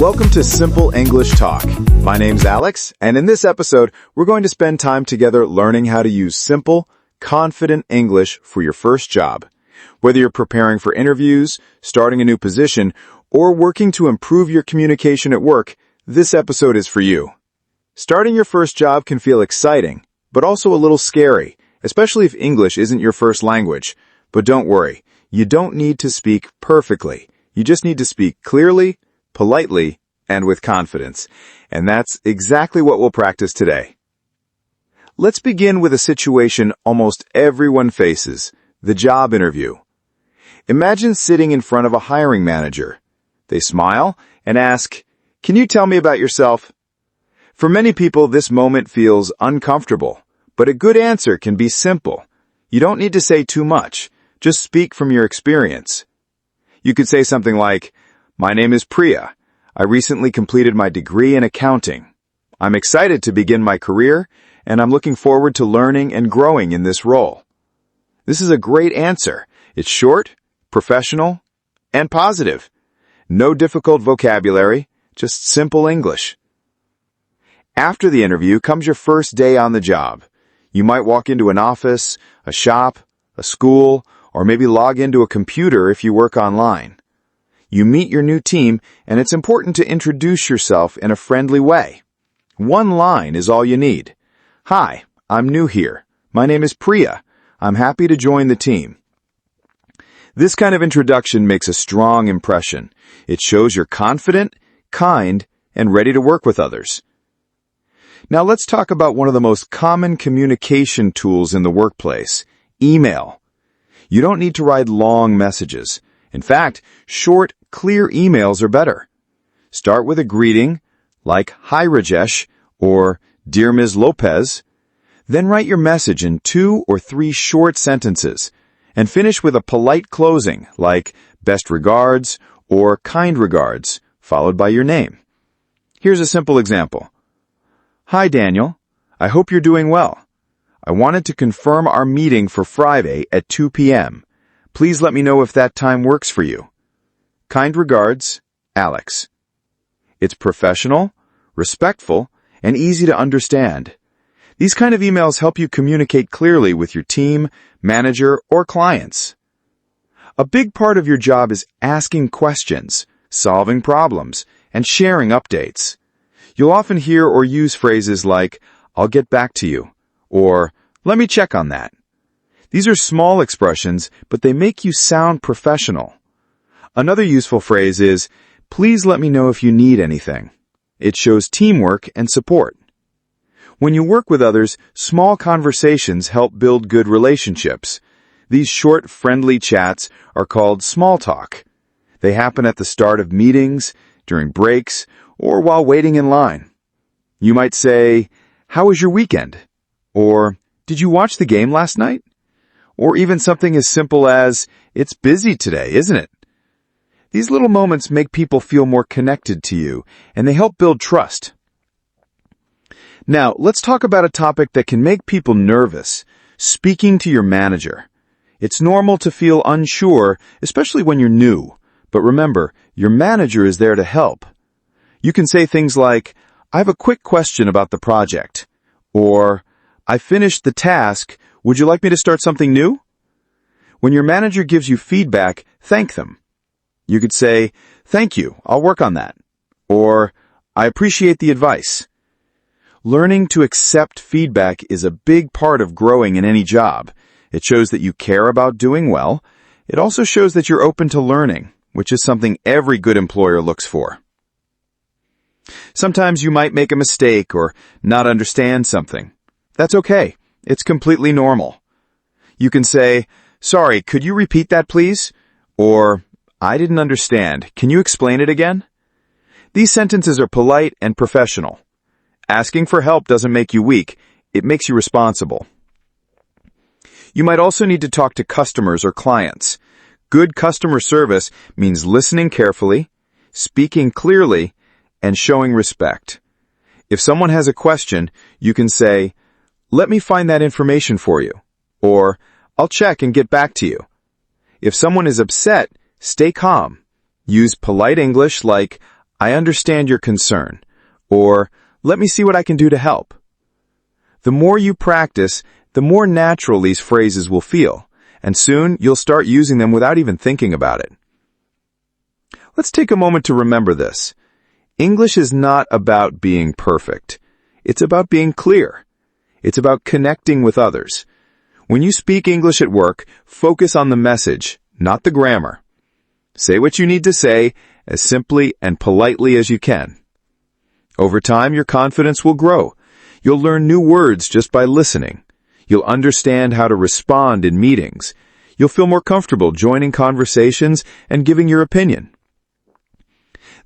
Welcome to Simple English Talk. My name's Alex, and in this episode, we're going to spend time together learning how to use simple, confident English for your first job. Whether you're preparing for interviews, starting a new position, or working to improve your communication at work, this episode is for you. Starting your first job can feel exciting, but also a little scary, especially if English isn't your first language. But don't worry, you don't need to speak perfectly. You just need to speak clearly, politely, and with confidence. And that's exactly what we'll practice today. Let's begin with a situation almost everyone faces, the job interview. Imagine sitting in front of a hiring manager. They smile and ask, "Can you tell me about yourself?" For many people, this moment feels uncomfortable, but a good answer can be simple. You don't need to say too much. Just speak from your experience. You could say something like, "My name is Priya. I recently completed my degree in accounting. I'm excited to begin my career, and I'm looking forward to learning and growing in this role." This is a great answer. It's short, professional, and positive. No difficult vocabulary, just simple English. After the interview comes your first day on the job. You might walk into an office, a shop, a school, or maybe log into a computer if you work online. You meet your new team, and it's important to introduce yourself in a friendly way. One line is all you need. "Hi, I'm new here. My name is Priya. I'm happy to join the team." This kind of introduction makes a strong impression. It shows you're confident, kind, and ready to work with others. Now let's talk about one of the most common communication tools in the workplace, email. You don't need to write long messages. In fact, short, clear emails are better. Start with a greeting, like "Hi Rajesh" or "Dear Ms. Lopez." Then write your message in 2 or 3 short sentences, and finish with a polite closing, like "Best regards" or "Kind regards," followed by your name. Here's a simple example. "Hi Daniel, I hope you're doing well. I wanted to confirm our meeting for Friday at 2 p.m. Please let me know if that time works for you. Kind regards, Alex." It's professional, respectful, and easy to understand. These kind of emails help you communicate clearly with your team, manager, or clients. A big part of your job is asking questions, solving problems, and sharing updates. You'll often hear or use phrases like, "I'll get back to you," or "Let me check on that." These are small expressions, but they make you sound professional. Another useful phrase is, "Please let me know if you need anything." It shows teamwork and support. When you work with others, small conversations help build good relationships. These short, friendly chats are called small talk. They happen at the start of meetings, during breaks, or while waiting in line. You might say, "How was your weekend?" Or, "Did you watch the game last night?" Or even something as simple as, "It's busy today, isn't it?" These little moments make people feel more connected to you, and they help build trust. Now, let's talk about a topic that can make people nervous, speaking to your manager. It's normal to feel unsure, especially when you're new. But remember, your manager is there to help. You can say things like, "I have a quick question about the project," or "I finished the task. Would you like me to start something new?" When your manager gives you feedback, thank them. You could say, "Thank you, I'll work on that." Or, "I appreciate the advice." Learning to accept feedback is a big part of growing in any job. It shows that you care about doing well. It also shows that you're open to learning, which is something every good employer looks for. Sometimes you might make a mistake or not understand something. That's okay. It's completely normal. You can say, "Sorry, could you repeat that, please?" Or, "I didn't understand. Can you explain it again?" These sentences are polite and professional. Asking for help doesn't make you weak. It makes you responsible. You might also need to talk to customers or clients. Good customer service means listening carefully, speaking clearly, and showing respect. If someone has a question, you can say, "Let me find that information for you," or "I'll check and get back to you." If someone is upset, stay calm. Use polite English like, I understand your concern, or let me see what I can do to help. The more you practice, the more natural these phrases will feel, and soon you'll start using them without even thinking about it. Let's take a moment to remember this. English is not about being perfect. It's about being clear. It's about connecting with others. When you speak English at work, focus on the message, not the grammar. Say what you need to say as simply and politely as you can. Over time, your confidence will grow. You'll learn new words just by listening. You'll understand how to respond in meetings. You'll feel more comfortable joining conversations and giving your opinion.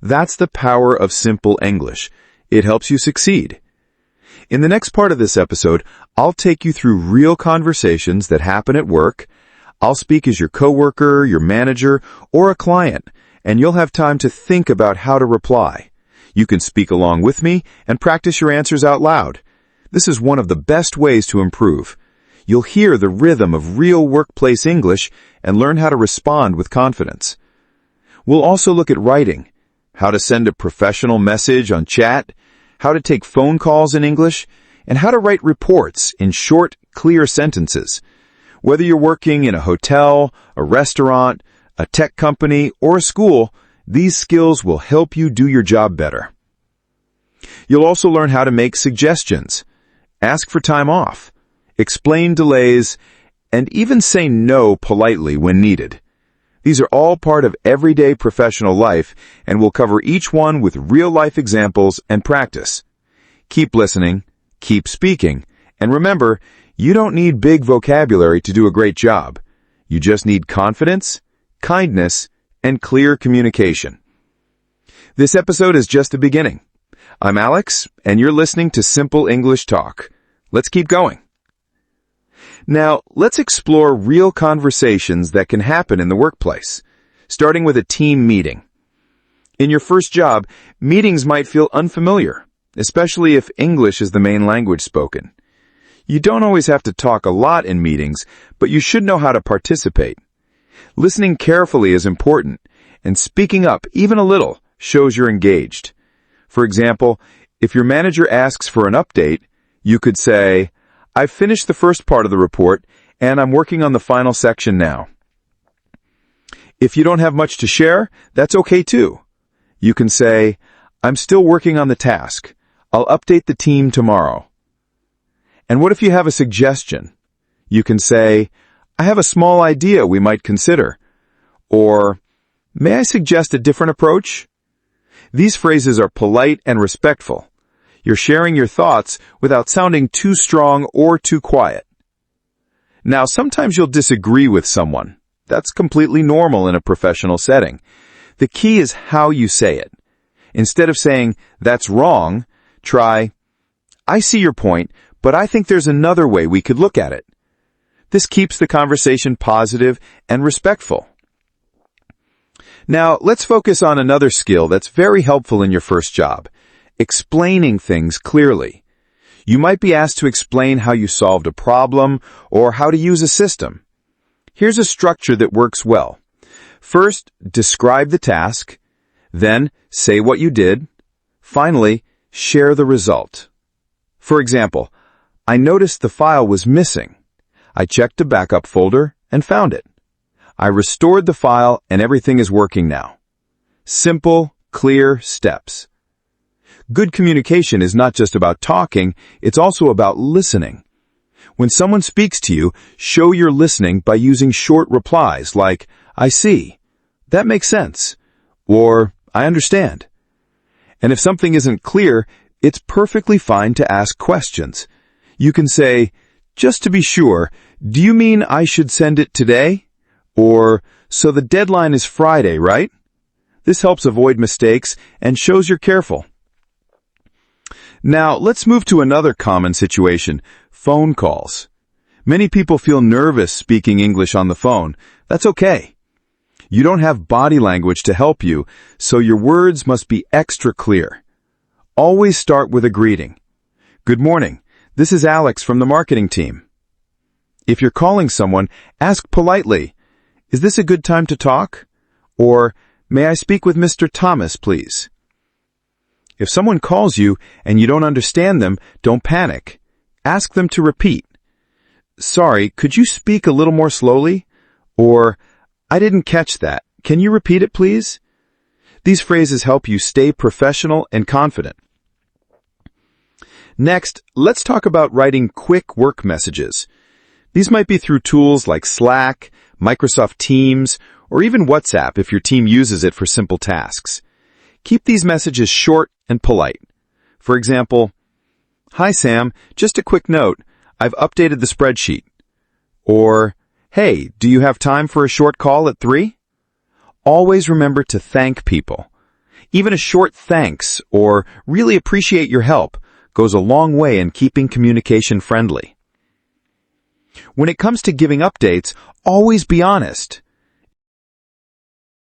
That's the power of simple English. It helps you succeed. In the next part of this episode, I'll take you through real conversations that happen at work. I'll speak as your coworker, your manager, or a client, and you'll have time to think about how to reply. You can speak along with me and practice your answers out loud. This is one of the best ways to improve. You'll hear the rhythm of real workplace English and learn how to respond with confidence. We'll also look at writing, how to send a professional message on chat, how to take phone calls in English, and how to write reports in short, clear sentences. Whether you're working in a hotel, a restaurant, a tech company, or a school, these skills will help you do your job better. You'll also learn how to make suggestions, ask for time off, explain delays, and even say no politely when needed. These are all part of everyday professional life, and we'll cover each one with real-life examples and practice. Keep listening, keep speaking, and remember, you don't need big vocabulary to do a great job. You just need confidence, kindness, and clear communication. This episode is just the beginning. I'm Alex, and you're listening to Simple English Talk. Let's keep going. Now, let's explore real conversations that can happen in the workplace, starting with a team meeting. In your first job, meetings might feel unfamiliar, especially if English is the main language spoken. You don't always have to talk a lot in meetings, but you should know how to participate. Listening carefully is important, and speaking up, even a little, shows you're engaged. For example, if your manager asks for an update, you could say, "I've finished the first part of the report, and I'm working on the final section now." If you don't have much to share, that's okay too. You can say, "I'm still working on the task. I'll update the team tomorrow." And what if you have a suggestion? You can say, "I have a small idea we might consider." Or, "May I suggest a different approach?" These phrases are polite and respectful. You're sharing your thoughts without sounding too strong or too quiet. Now, sometimes you'll disagree with someone. That's completely normal in a professional setting. The key is how you say it. Instead of saying, "That's wrong," try, "I see your point, but I think there's another way we could look at it." This keeps the conversation positive and respectful. Now, let's focus on another skill that's very helpful in your first job: explaining things clearly. You might be asked to explain how you solved a problem or how to use a system. Here's a structure that works well. First, describe the task. Then, say what you did. Finally, share the result. For example, "I noticed the file was missing. I checked a backup folder and found it. I restored the file and everything is working now." Simple, clear steps. Good communication is not just about talking, it's also about listening. When someone speaks to you, show you're listening by using short replies like, "I see," "That makes sense," or "I understand." And if something isn't clear, it's perfectly fine to ask questions. You can say, "Just to be sure, do you mean I should send it today?" Or, "So the deadline is Friday, right?" This helps avoid mistakes and shows you're careful. Now, let's move to another common situation: phone calls. Many people feel nervous speaking English on the phone. That's okay. You don't have body language to help you, so your words must be extra clear. Always start with a greeting. "Good morning. This is Alex from the marketing team." If you're calling someone, ask politely, "Is this a good time to talk?" Or, "May I speak with Mr. Thomas, please?" If someone calls you and you don't understand them, don't panic. Ask them to repeat. Sorry, could you speak a little more slowly? Or, I didn't catch that. Can you repeat it, please? These phrases help you stay professional and confident. Next, let's talk about writing quick work messages. These might be through tools like Slack, Microsoft Teams, or even WhatsApp if your team uses it for simple tasks. Keep these messages short and polite. For example, "Hi Sam, just a quick note. I've updated the spreadsheet." Or, "Hey, do you have time for a short call at 3?" Always remember to thank people. Even a short thanks or "really appreciate your help" goes a long way in keeping communication friendly. When it comes to giving updates, always be honest.